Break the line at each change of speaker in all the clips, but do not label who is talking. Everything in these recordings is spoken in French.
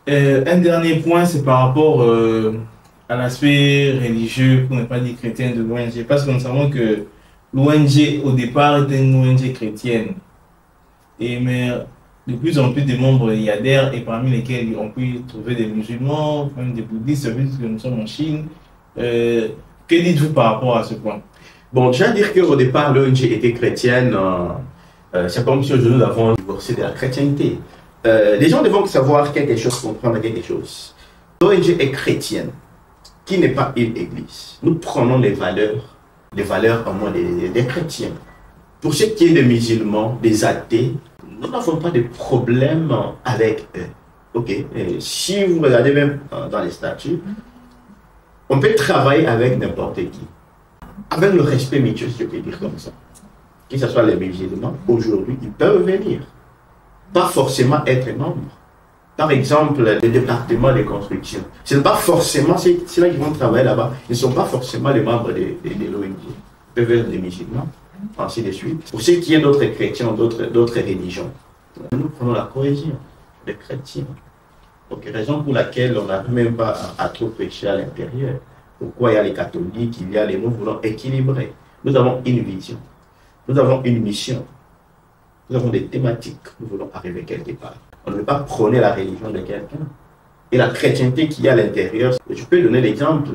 Un dernier point, c'est par rapport à l'aspect religieux, pour ne pas dire chrétien de l'ONG, parce que nous savons que l'ONG, au départ, était une ONG chrétienne. Mais de plus en plus de membres y adhèrent, et parmi lesquels on peut trouver des musulmans, même des bouddhistes, vu que nous sommes en Chine. Que dites-vous par rapport à ce point?
Bon, déjà dire qu'au départ, l'ONG était chrétienne, c'est comme si aujourd'hui nous avons divorcé de la chrétienté. Les gens devront savoir quelque chose, comprendre quelque chose. L'ONG est chrétienne, qui n'est pas une église. Nous prenons les valeurs au moins des chrétiens. Pour ce qui est des musulmans, des athées, nous n'avons pas de problème avec eux. Ok. Et si vous regardez même dans les statuts, on peut travailler avec n'importe qui. Avec le respect mutuel, si je peux dire comme ça. Que ce soit les musulmans, aujourd'hui, ils peuvent venir. Pas forcément être membres. Par exemple, le département de construction. Ce n'est pas forcément, ceux-là qui vont travailler là-bas, ils ne sont pas forcément les membres de l'ONG. Ils peuvent être des musulmans, ainsi de suite. Pour ceux qui sont d'autres chrétiens, d'autres religions, nous prenons la cohésion des chrétiens. Donc, raison pour laquelle on n'arrive même pas à trop prêcher à l'intérieur. Pourquoi il y a les catholiques, il y a les nous voulons équilibrer. Nous avons une vision, nous avons une mission, nous avons des thématiques, nous voulons arriver quelque part. On ne veut pas prôner la religion de quelqu'un. Et la chrétienté qu'il y a à l'intérieur, je peux donner l'exemple.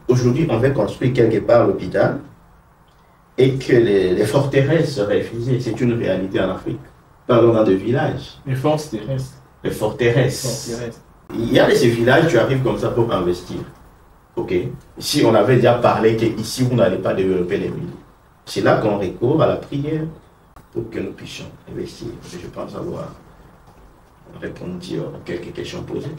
Aujourd'hui, on veut construire quelque part l'hôpital et que les forteresses seraient refusées. C'est une réalité en Afrique. Parlons dans des villages.
Les forces terrestres.
Les forteresses. Il y a ces villages, tu arrives comme ça pour investir. Ok. Si on avait déjà parlé qu'ici, vous n'allez pas développer les villes. C'est là qu'on recourt à la prière pour que nous puissions investir. Je pense avoir répondu à quelques questions posées.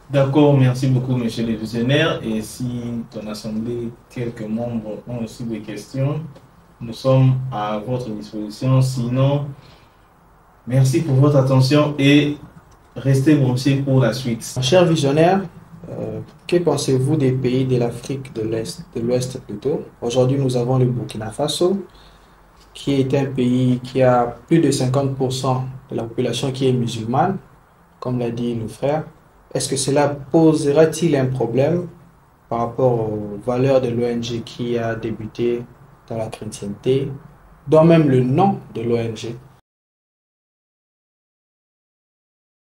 D'accord, merci beaucoup, monsieur le visionnaire. Et si ton assemblée, quelques membres ont aussi des questions, nous sommes à votre disposition. Sinon, merci pour votre attention et restez branchés pour la suite.
Cher visionnaire, que pensez-vous des pays de l'Afrique de l'Ouest plutôt? Aujourd'hui, nous avons le Burkina Faso, qui est un pays qui a plus de 50% de la population qui est musulmane, comme l'a dit le frère. Est-ce que cela posera-t-il un problème par rapport aux valeurs de l'ONG qui a débuté dans la chrétienté, dont même le nom de l'ONG?